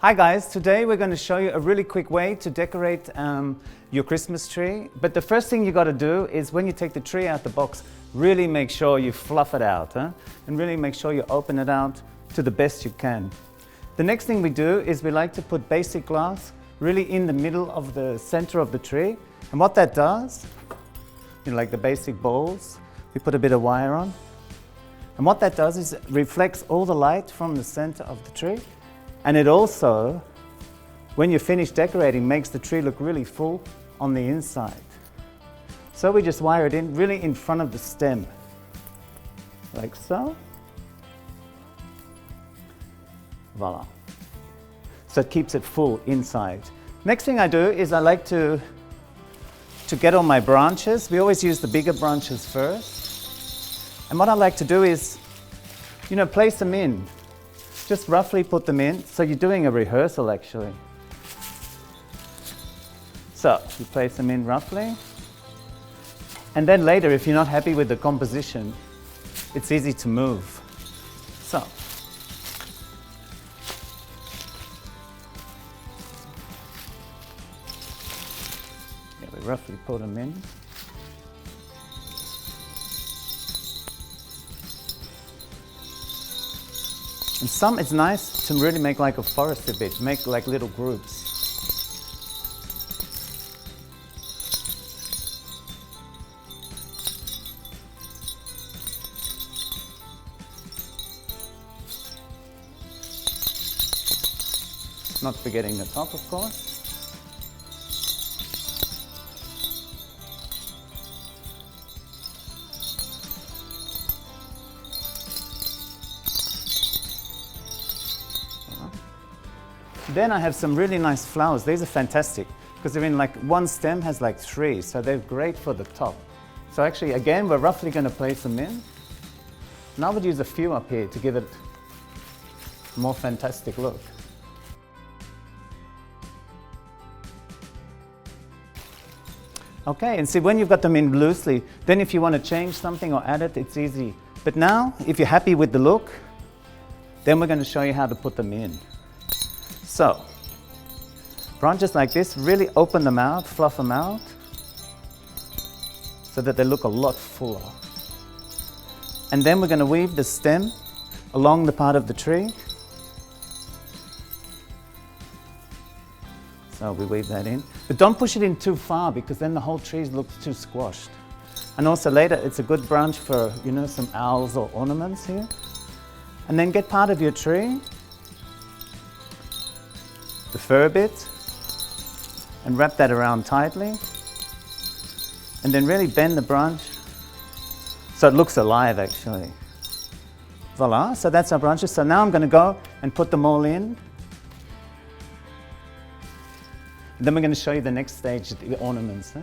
Hi guys, today we're going to show you a really quick way to decorate your Christmas tree. But the first thing you got to do is when you take the tree out the box, really make sure you fluff it out, and really make sure you open it out to the best you can. The next thing we do is we like to put basic glass really in the middle of the center of the tree. And what that does, like the basic baubles, we put a bit of wire on. And what that does is it reflects all the light from the center of the tree. And it also, when you're finished decorating, makes the tree look really full on the inside. So we just wire it in really in front of the stem, like so. Voila. So it keeps it full inside. Next thing I do is I like to get on my branches. We always use the bigger branches first. And what I like to do is, place them in. Just roughly put them in. So you're doing a rehearsal actually. So you place them in roughly. And then later, if you're not happy with the composition, it's easy to move. So. Yeah, we roughly put them in. And some, it's nice to really make like a forest a bit, make like little groups. Not forgetting the top, of course. Then I have some really nice flowers. These are fantastic because they're in like one stem has like 3, so they're great for the top. So actually, again, we're roughly going to place them in. And I would use a few up here to give it a more fantastic look. Okay, and see when you've got them in loosely, then if you want to change something or add it, it's easy. But now, if you're happy with the look, then we're going to show you how to put them in. So, branches like this, really open them out, fluff them out, so that they look a lot fuller. And then we're going to weave the stem along the part of the tree. So we weave that in. But don't push it in too far because then the whole tree looks too squashed. And also later, it's a good branch for, some owls or ornaments here. And then get part of your tree, the fur bit, and wrap that around tightly. And then really bend the branch so it looks alive actually. Voila, so that's our branches. So now I'm going to go and put them all in. And then we're going to show you the next stage, the ornaments.